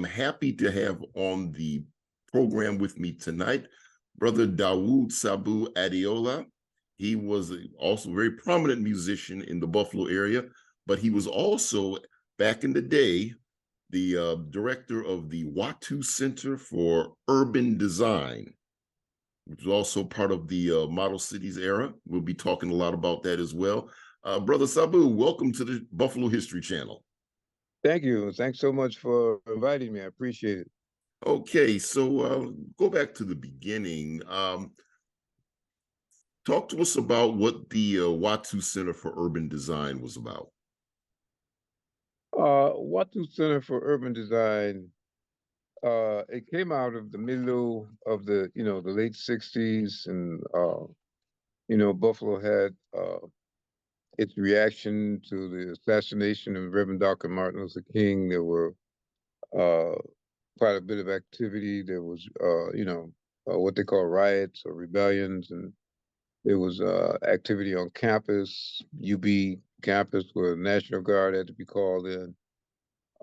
am happy to have on the program with me tonight Brother Dawoud Sabu Adeyola. He was also a very prominent musician in the Buffalo area, but he was also, back in the day, the director of the Watu Center for Urban Design, which was also part of the Model Cities era. We'll be talking a lot about that as well. Brother Sabu, welcome to the Buffalo History Channel. Thank you. Thanks so much for inviting me. I appreciate it. Okay, so go back to the beginning. Talk to us about what the Watu Center for Urban Design was about. Watu Center for Urban Design, it came out of the middle of the late 60s, and Buffalo had its reaction to the assassination of Reverend Dr. Martin Luther King. There were quite a bit of activity. There was what they call riots or rebellions, and there was activity on campus, UB campus, where the National Guard had to be called in,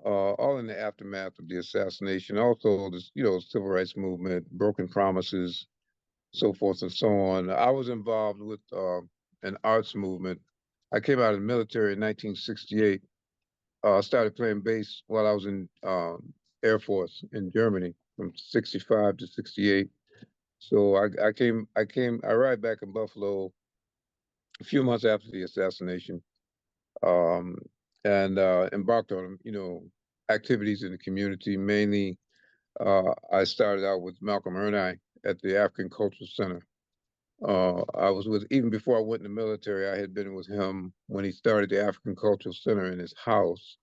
all in the aftermath of the assassination. Also, this, civil rights movement, broken promises, so forth and so on. I was involved with an arts movement. I came out of the military in 1968. Started playing bass while I was in Air Force in Germany from 65 to 68. So I arrived back in Buffalo a few months after the assassination, um, and embarked on, activities in the community. Mainly, I started out with Malcolm Ernai at the African Cultural Center. I was with, even before I went in the military, I had been with him when he started the African Cultural Center in his house.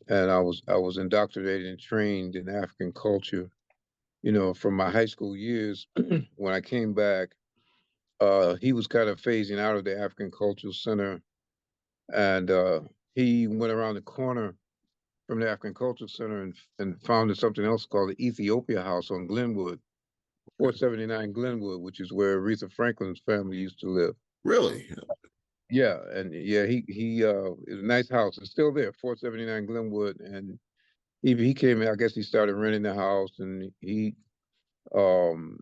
And I was indoctrinated and trained in African culture, from my high school years. When I came back, he was kind of phasing out of the African Cultural Center, and he went around the corner from the African Cultural Center and founded something else called the Ethiopia House on Glenwood, 479 Glenwood, which is where Aretha Franklin's family used to live. Really? Yeah, and yeah, he it's a nice house. It's still there, 479 Glenwood, and he came in. I guess he started renting the house, and he um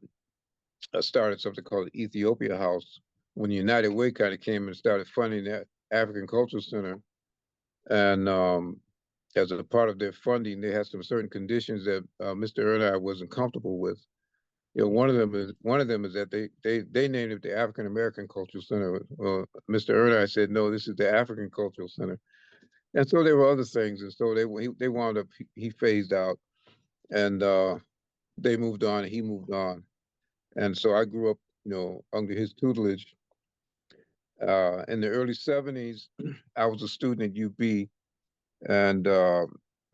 started something called the Ethiopia House when United Way kind of came and started funding that African Cultural Center. And as a part of their funding, they had some certain conditions that Mr. Ernai wasn't comfortable with. One of them is that they named it the African American Cultural Center. Mr. Ernai said, no, this is the African Cultural Center. And so there were other things, and so they wound up, he phased out, and they moved on, and he moved on. And so I grew up, under his tutelage. In the early 70s, I was a student at UB, and I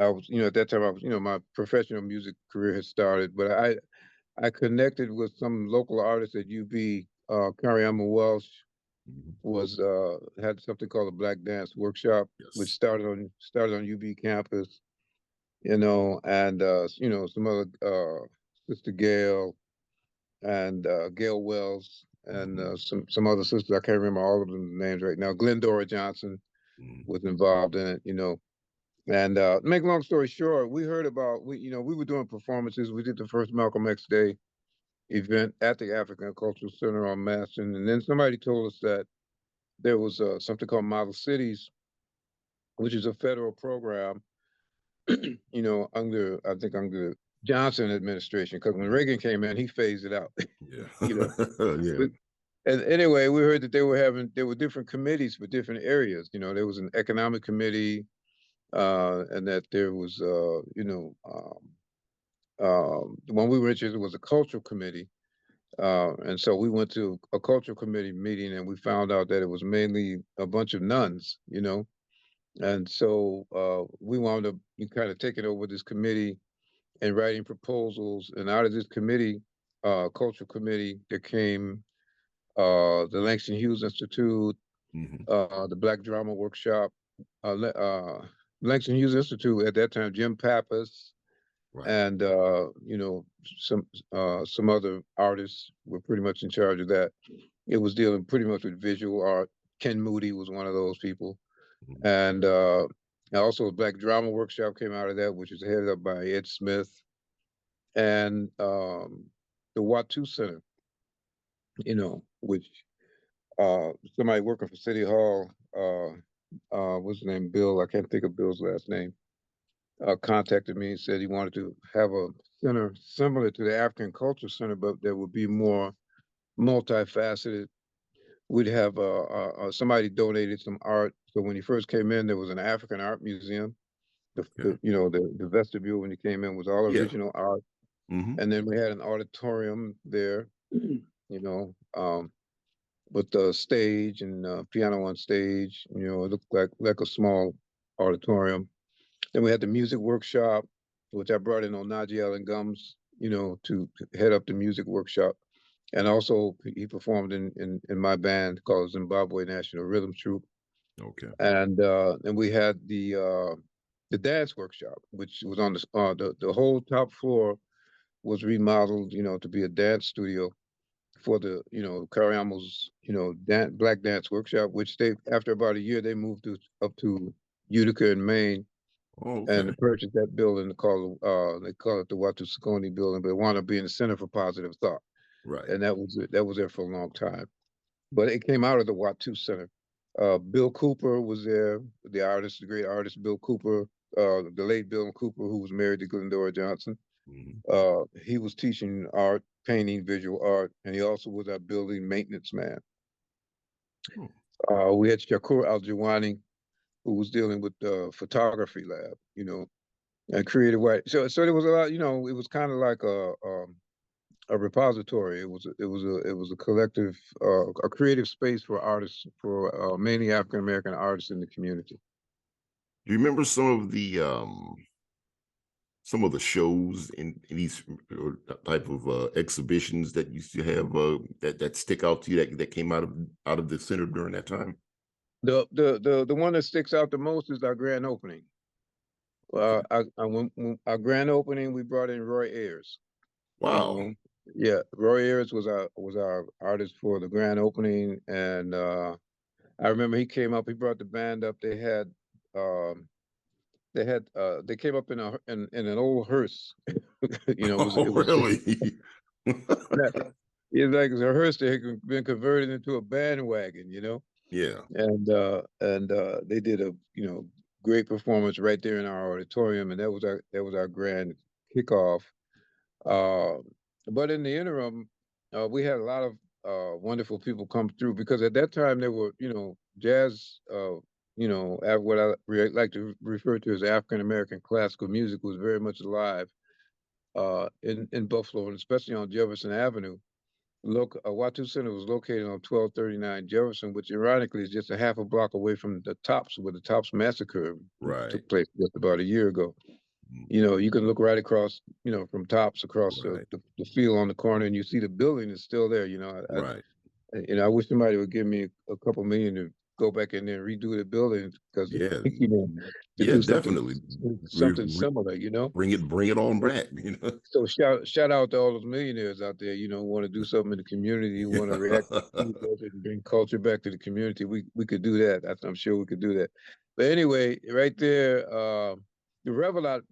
was, at that time, I was, my professional music career had started, but I connected with some local artists at UB. Kariama Welsh was had something called a Black Dance Workshop, Yes. which started on UB campus, and some other Sister Gail and Gail Wells and some other sisters. I can't remember all of them names right now. Glendora Johnson was involved in it, And make a long story short, we heard about we were doing performances. We did the first Malcolm X Day event at the African Cultural Center on Maston, and then somebody told us that there was something called Model Cities, which is a federal program, under Johnson administration. Because when Reagan came in, he phased it out. Yeah. Yeah. And anyway, we heard that there were different committees for different areas. There was an economic committee, and that there was, when we were interested, it was a cultural committee. And so we went to a cultural committee meeting, and we found out that it was mainly a bunch of nuns, And so we wound up kind of taking over this committee and writing proposals. And out of this committee, cultural committee, there came the Langston Hughes Institute, the Black Drama Workshop, Langston Hughes Institute at that time, Jim Pappas, right. And some other artists were pretty much in charge of that. It was dealing pretty much with visual art. Ken Moody was one of those people, and And also, a Black Drama Workshop came out of that, which was headed up by Ed Smith, and the Watu Center, which somebody working for City Hall, what's his name, Bill? I can't think of Bill's last name. Contacted me and said he wanted to have a center similar to the African Culture Center, but that would be more multifaceted. We'd have somebody donated some art. So when he first came in, there was an African art museum. Okay. The vestibule when he came in was all Yeah. original art, and then we had an auditorium there, with the stage and piano on stage. It looked like a small auditorium. Then we had the music workshop, which I brought in Onaji Allen Gums, to head up the music workshop. And also he performed in my band called Zimbabwe National Rhythm Troupe. Okay. And then we had the dance workshop, which was on the whole top floor was remodeled, to be a dance studio for the, Kariamo's, black dance workshop, which they, after about a year, they moved up to Utica in Maine Oh, okay. and purchased that building they call it the Watu Sakoni building, but it wound up being the Center for Positive Thought. Right. And that was there for a long time. But it came out of the Watu Center. Bill Cooper was there, the great artist Bill Cooper, the late Bill Cooper, who was married to Glendora Johnson. He was teaching art, painting, visual art, and he also was our building maintenance man. We had Shakur Al-Jawani, who was dealing with the photography lab, and creative writing. So there was a lot, it was kind of like a repository. It was a collective, a creative space for artists, for mainly African American artists in the community. Do you remember some of the shows in these type of exhibitions that used to have that stick out to you that came out of the center during that time? The one that sticks out the most is our grand opening. When our grand opening, we brought in Roy Ayers. Wow. Yeah, Roy Ayers was our artist for the grand opening, and I remember he came up. He brought the band up. They came up in an old hearse. Oh, it was really? it's like a hearse that had been converted into a bandwagon. Yeah. And they did a great performance right there in our auditorium, and that was our grand kickoff. But in the interim, we had a lot of wonderful people come through, because at that time there were jazz, what I like to refer to as African American classical music was very much alive in Buffalo, and especially on Jefferson Avenue. Watu Center was located on 1239 Jefferson, which ironically is just a half a block away from the Tops, where the Tops massacre Right. took place just about a year ago. You can look right across, from Tops across Right. the field on the corner, and you see the building is still there. Right. I wish somebody would give me a couple million to go back in there and redo the building, because Yeah. to Yeah, do definitely. something similar, Bring it on back, So shout out to all those millionaires out there, who want to do something in the community, who want to react and bring culture back to the community. We could do that. I'm sure we could do that. But anyway, right there, the Revelot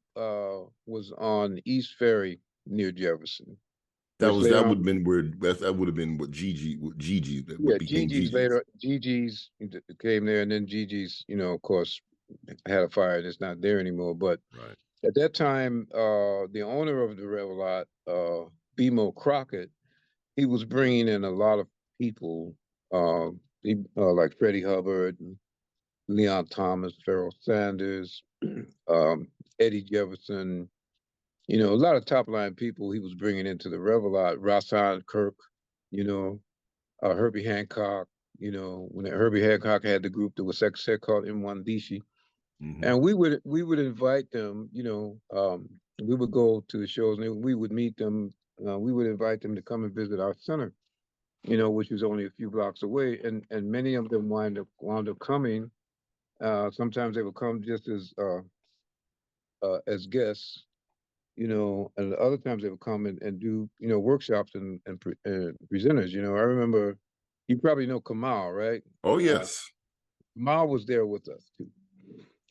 was on East Ferry near Jefferson, which later that on, would have been where that would have been what Gigi yeah, what became Gigi's. Gigi's came there, and then Gigi's, of course, had a fire and it's not there anymore. But Right. at that time, the owner of the Revelot, BMO Crockett, he was bringing in a lot of people, like Freddie Hubbard, Leon Thomas, Pharoah Sanders, Eddie Jefferson, a lot of top line people he was bringing into the Revelot. Rasan Kirk, Herbie Hancock, when Herbie Hancock had the group that was called Mwandishi. And we would invite them, we would go to the shows and we would meet them. We would invite them to come and visit our center, which was only a few blocks away. And many of them wound up coming. Sometimes they would come just as guests, and other times they would come and do, workshops and presenters. I remember, you probably know Kamal, right? Oh, yes. Kamal was there with us too.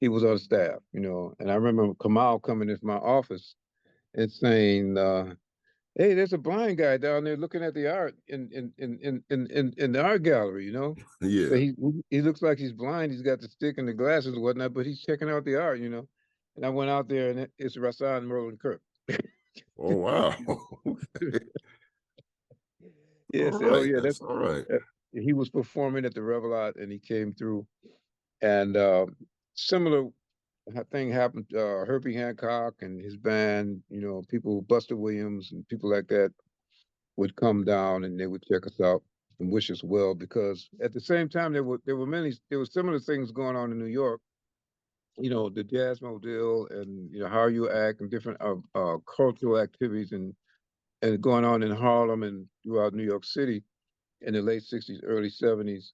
he was on staff, you know. And I remember Kamal coming into my office and saying, "Hey, there's a blind guy down there looking at the art in the art gallery, you know." So Yeah. he looks like he's blind. He's got the stick and the glasses and whatnot, but he's checking out the art, you know. And I went out there, and it's Rassan Merlin Kirk. Oh wow. Okay. All Yes, oh right. yeah, That's all right. he was performing at the Revelot, and he came through. And similar thing happened. Herbie Hancock and his band, you know, people, Buster Williams and people like that would come down and they would check us out and wish us well. Because at the same time, there were similar things going on in New York. You know, the Jazz Mobile and you know how you act and different cultural activities and going on in Harlem and throughout New York City in the late '60s, early '70s.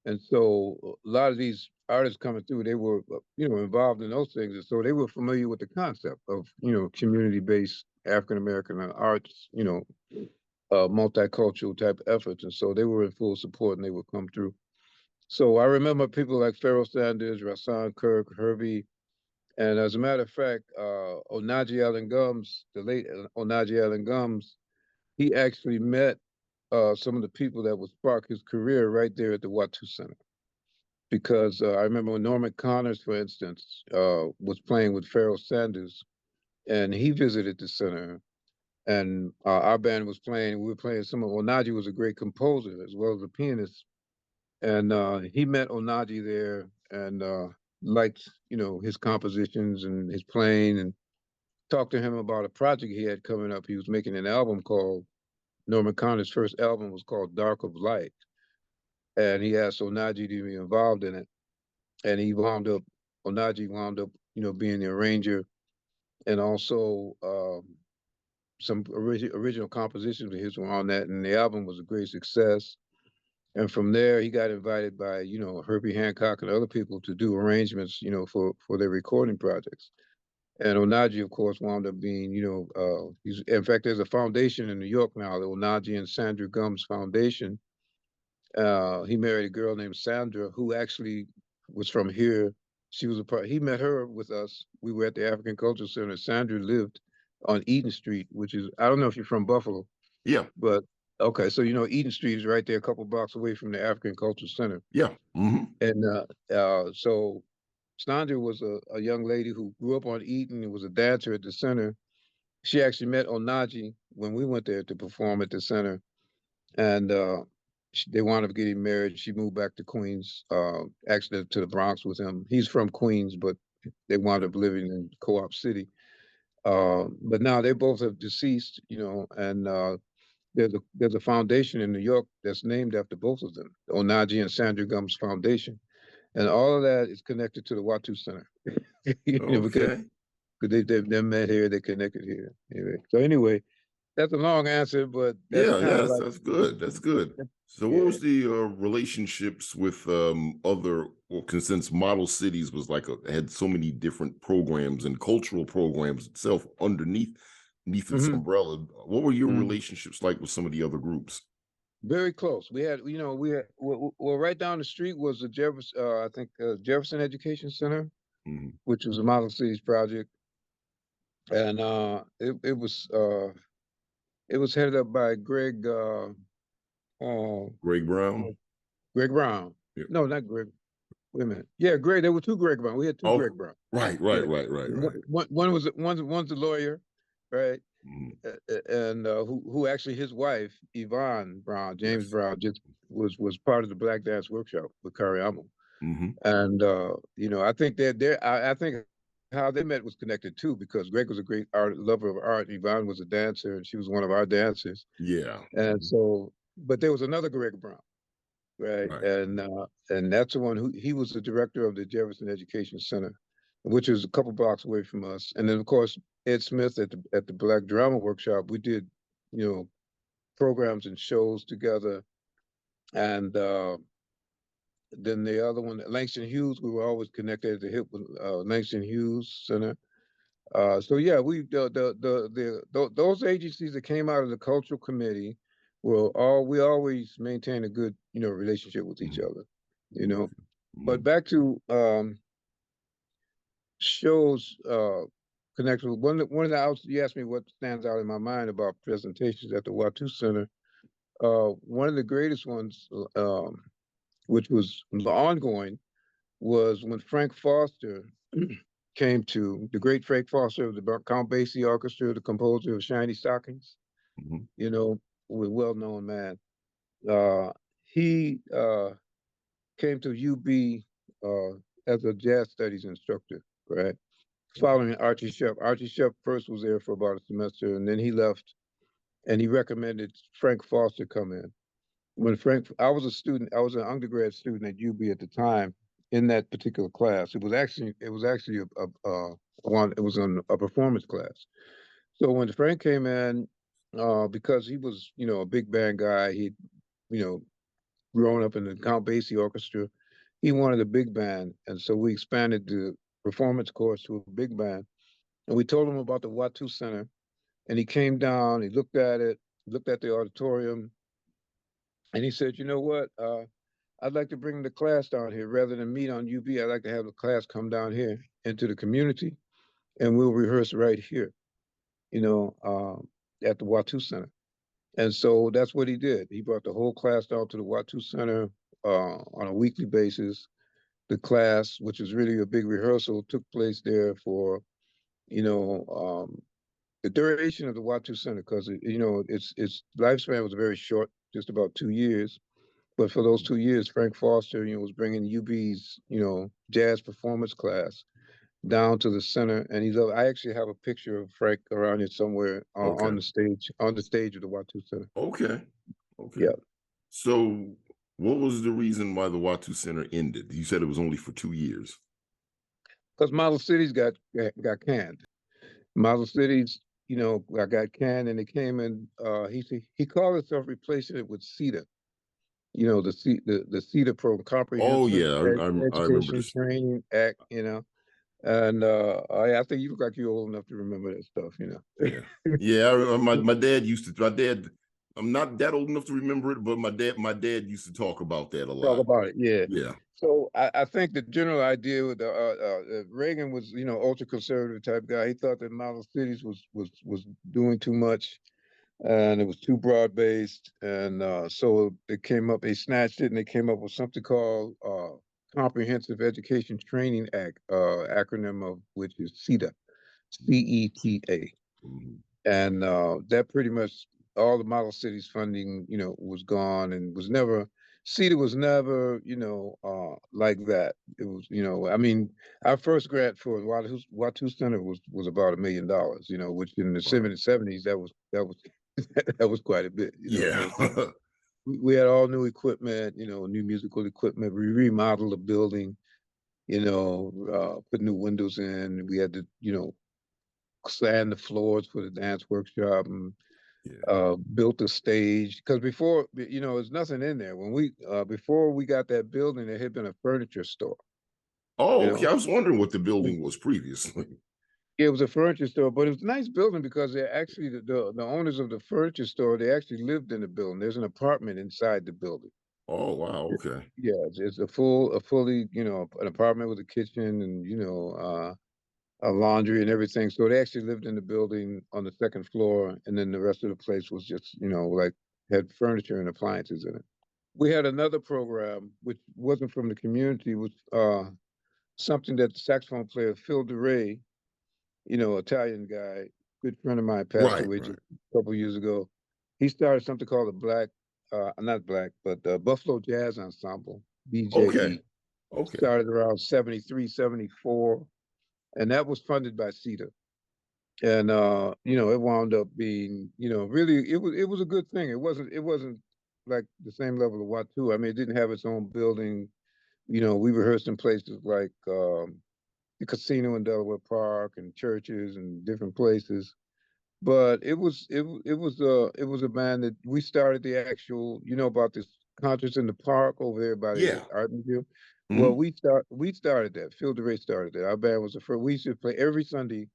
And so a lot of these artists coming through, they were, you know, involved in those things. And so they were familiar with the concept of, you know, community-based African American arts, you know, multicultural type efforts. And so they were in full support and they would come through. So I remember people like Pharoah Sanders, Rasan Kirk, Herbie, and as a matter of fact, Onaji Allen Gums, the late Onaji Allen Gums, he actually met some of the people that would spark his career right there at the Watu Center. Because I remember when Norman Connors, for instance, was playing with Pharoah Sanders, and he visited the center, and our band was playing. We were playing some of Onaji was a great composer as well as a pianist, and he met Onaji there and liked you know his compositions and his playing, and talked to him about a project he had coming up. He was making an album called Norman Connors' first album was called Dark of Light, and he asked Onaji to be involved in it, and he wound up Onaji wound up you know being the arranger and also some original compositions of his were on that, and the album was a great success. And from there, he got invited by you know Herbie Hancock and other people to do arrangements, you know, for their recording projects. And Onaji, of course, wound up being, you know, he's in fact there's a foundation in New York now, the Onaji and Sandra Gums Foundation. He married a girl named Sandra who actually was from here. She was a part. He met her with us. We were at the African Cultural Center. Sandra lived on Eden Street, which is I don't know if you're from Buffalo, Yeah. but okay, so you know Eden Street is right there, a couple blocks away from the African Cultural Center. Yeah. And so Sandra was a young lady who grew up on Eden and was a dancer at the center. She actually met Onaji when we went there to perform at the center, and they wound up getting married. She moved back to Queens, actually to the Bronx with him. He's from Queens, but they wound up living in Co-op City. But now they both have deceased, you know, and there's a foundation in New York that's named after both of them, the Onaji and Sandra Gums Foundation, and all of that is connected to the Watu Center. You know, because Okay. they met here, they connected here. Anyway, so anyway, that's a long answer, but that's Yeah, kind of yes, like that's good. That's good. So what yeah. was the relationships with other well, since Model Cities was like had so many different programs and cultural programs itself underneath its Hmm. umbrella. What were your Hmm. relationships like with some of the other groups? Very close. We had, you know, we had well right down the street was the Jefferson, I think Jefferson Education Center, Hmm. which was a Model Cities project, and it was headed up by uh, Greg Brown? Greg Brown. Yeah. No, not Greg. Wait a minute. Yeah, Greg. There were two Greg Brown. We had two Oh, Greg Brown. right, Yeah. right, right, right, right. One was one's a lawyer, right? Mhm. And who actually his wife Yvonne Brown, James Yes. Brown, just was part of the Black Dance Workshop with Kariamo. Hmm. And you know, I think I think how they met was connected too, because Greg was a great art lover of art. Yvonne was a dancer, and she was one of our dancers. Yeah. And so, but there was another Greg Brown, right? Right. And that's the one who he was the director of the Jefferson Education Center, which is a couple blocks away from us. And then of course Ed Smith at the Black Drama Workshop, we did, you know, programs and shows together. And then the other one, Langston Hughes, we were always connected at the hip with Langston Hughes Center. So yeah, those agencies that came out of the cultural committee were all we always maintained a good you know relationship with each Mhm. other, you know. But Mhm. back to shows connection with one of the outs. You asked me what stands out in my mind about presentations at the Watu Center. One of the greatest ones, which was ongoing, was when Frank Foster came to the great Frank Foster of the Count Basie Orchestra, the composer of Shiny Stockings. Mhm. You know, a well-known man. Uh, he came to UB as a jazz studies instructor, right? Following Archie Shepp. Archie Shepp first was there for about a semester, and then he left, and he recommended Frank Foster come in. When Frank, I was a student, I was an undergrad student at UB at the time in that particular class. It was actually it was a performance class. So when Frank came in, because he was, a big band guy, he, you know, grown up in the Count Basie Orchestra, he wanted a big band, and so we expanded the performance course to a big band. And we told him about the Watu Center, and he came down, he looked at it, looked at the auditorium, and he said, "You know what? I'd like to bring the class down here rather than meet on UB. I'd like to have the class come down here into the community, and we'll rehearse right here, you know, at the Watu Center." And so that's what he did. He brought the whole class down to the Watu Center on a weekly basis. The class, which was really a big rehearsal, took place there for, you know, the duration of the Watu Center, because its lifespan was very short, just about 2 years. But for those 2 years, Frank Foster, was bringing UB's, jazz performance class down to the center, and he loved. I actually have a picture of Frank around here somewhere Okay. on the stage of the Watu Center. Okay. Okay. Yeah, So, what was the reason why the Watu Center ended? You said it was only for 2 years. because Model Cities got canned. Model Cities, I got canned, and it came in. He called himself replacing it with CETA. The CETA program, Oh Comprehensive yeah, I remember Education this. Training Act. And I think you look like you're old enough to remember that stuff. Yeah, yeah. My dad used to. My dad. I'm not that old enough to remember it, but my dad used to talk about that a Talk lot. about it, yeah. Yeah. So I think the general idea with Reagan was, ultra conservative type guy. He thought that model cities was doing too much, and it was too broad based, and so it came up. They snatched it, and they came up with something called Comprehensive Education Training Act, acronym of which is CETA, CETA. Mhm. And that pretty much all the model cities funding, was gone, and was never. CETA was never, like that. It was, I mean, our first grant for Watu Center was about $1 million, which in the Wow. '70s that was that was quite a bit, Yeah. That was, we had all new equipment, new musical equipment. We remodeled the building, put new windows in. We had to, sand the floors for the dance workshop, and Yeah. built a stage. Because before, there's nothing in there. When we before we got that building, there had been a furniture store. You Oh, okay. know, I was wondering what the building was previously. it was a furniture store, but it was a nice building because they actually the owners of the furniture store, they actually lived in the building. There's an apartment inside the building. Oh, wow. Okay. Yeah, it's a fully, an apartment with a kitchen and a laundry and everything. So they actually lived in the building on the second floor, and then the rest of the place was just, like had furniture and appliances in it. We had another program which wasn't from the community, was something that the saxophone player Phil DeRay, Italian guy, good friend of mine, passed Right. away just Right. a couple years ago. He started something called the not black, but Buffalo Jazz Ensemble, Okay. BJE. Okay. Started around 73, 74, and that was funded by CETA. And it wound up being, really, it was a good thing. It wasn't like the same level of Watu. I mean, it didn't have its own building. We rehearsed in places like the casino in Delaware Park and churches and different places. But it was a band that we started the actual, about this concerts in the park over there by the Yeah. art museum. Well, Mhm. we started that. Phil DeRay started that. Our band was the first. We used to play every Sunday.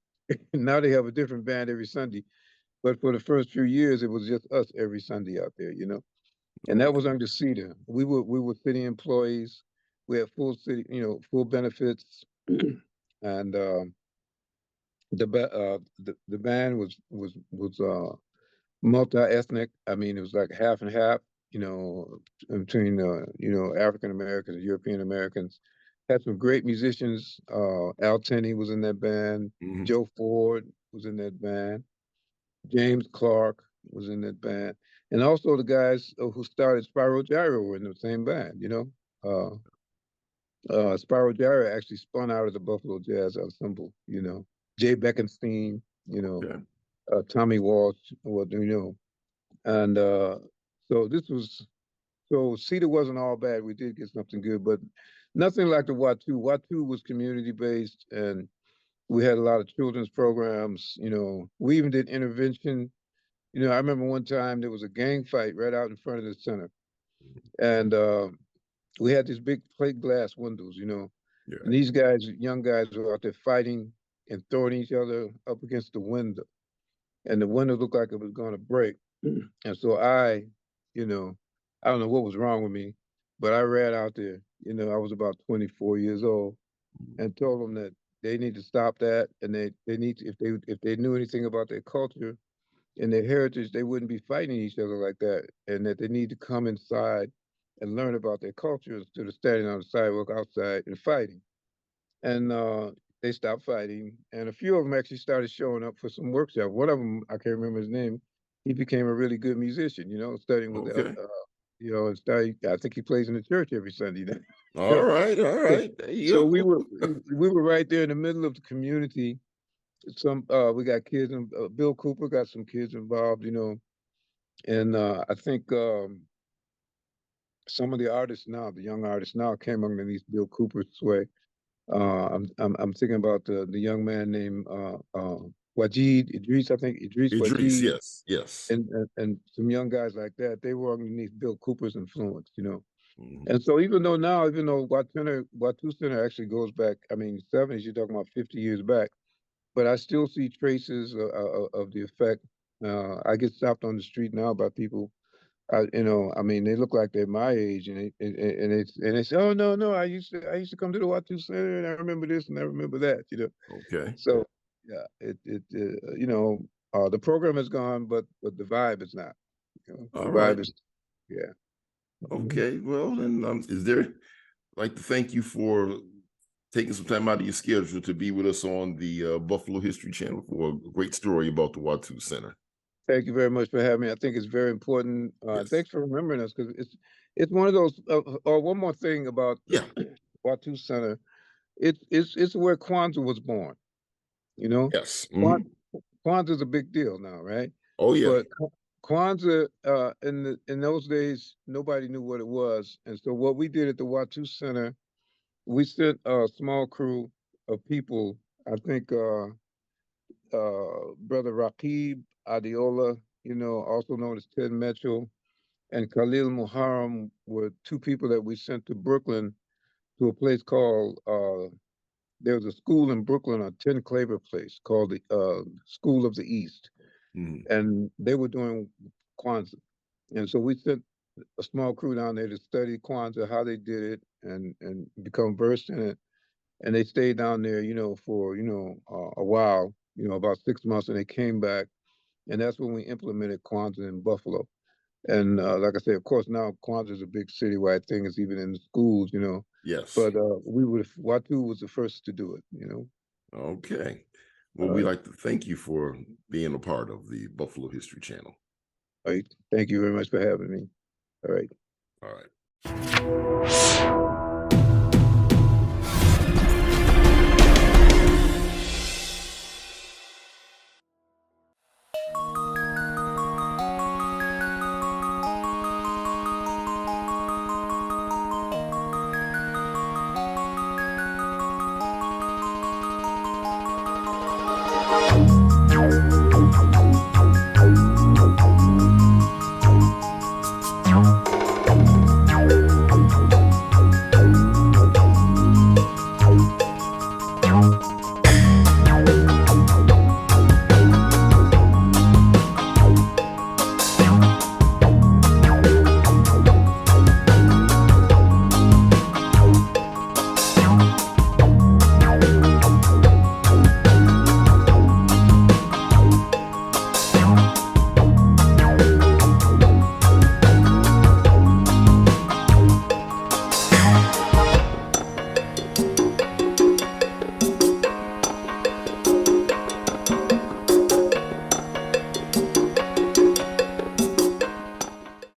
Now they have a different band every Sunday. But for the first few years, it was just us every Sunday out there. And that was Okay. under CETA. We were city employees. We had full city, full benefits. and the band was multi-ethnic. I mean, it was like half and half, between African Americans and European Americans. Had some great musicians. Al Tenney was in that band. Mhm. Joe Ford was in that band. James Clark was in that band, and also the guys who started Spyro Gyro were in the same band. Spyro Gyra actually spun out of the Buffalo Jazz Ensemble, Jay Beckenstein, Okay. Tommy Walsh, and so this was, so Cedar wasn't all bad. We did get something good, but nothing like the Watu. Watu was community based, and we had a lot of children's programs. We even did intervention. I remember one time there was a gang fight right out in front of the center, and we had these big plate glass windows, Yeah. and these guys, young guys, were out there fighting and throwing each other up against the window, and the window looked like it was going to break. And so you know, I don't know what was wrong with me, but I ran out there. I was about 24 years old, and told them that they need to stop that, and they need to, if they knew anything about their culture and their heritage, they wouldn't be fighting each other like that, and that they need to come inside and learn about their culture instead of standing on the sidewalk outside and fighting. And they stopped fighting, and a few of them actually started showing up for some workshop. One of them, I can't remember his name, he became a really good musician, studying with the, Okay. and started, I think he plays in the church every Sunday now. All So, right. All so, right. There so you we go. were we were right there in the middle of the community. We got kids, and Bill Cooper got some kids involved, and I think some of the artists now, the young artists now, came underneath Bill Cooper's sway. I'm thinking about the young man named Wajid Idris, I think Idris Idris. Wajid, Yes. Yes. and some young guys like that. They were underneath Bill Cooper's influence. Mhm. And so even though Watu Center actually goes back, I mean, 70s, you're talking about 50 years back, but I still see traces of the effect. I get stopped on the street now by people. I mean, they look like they're my age, and they say, "Oh no, no, I used to come to the Watu Center, and I remember this and I remember that." Okay. So yeah, the program is gone, but the vibe is not. The All right. vibe is, yeah. Mhm. Okay. Well, then, is there? I'd like to thank you for taking some time out of your schedule to be with us on the Buffalo History Channel for a great story about the Watu Center. Thank you very much for having me. I think it's very important. Yes. Thanks for remembering us, because it's one of those. One more thing about Yeah. Watu Center. It's where Kwanzaa was born. You know, Yes. Kwan- Mhm. Kwanzaa is a big deal now, right? Oh yeah. But Kwanzaa, in those days, nobody knew what it was, and so what we did at the Watu Center, we sent a small crew of people. I think Brother Rakib Adeyola, also known as Ted Mitchell, and Khalil Muharram were two people that we sent to Brooklyn, to a place called there was a school in Brooklyn on 10 Claver Place called the School of the East, Mhm. and they were doing Kwanzaa. And so we sent a small crew down there to study Kwanzaa, how they did it, and become versed in it. And they stayed down there, for a while, about 6 months, and they came back, and that's when we implemented Kwanzaa in Buffalo. And like I said, of course, now Kwanzaa is a big citywide thing. It's even in the schools. Yes. But Watu was the first to do it. Okay. Well, All we'd right. like to thank you for being a part of the Buffalo History Channel. All right. Thank you very much for having me. All right. All right.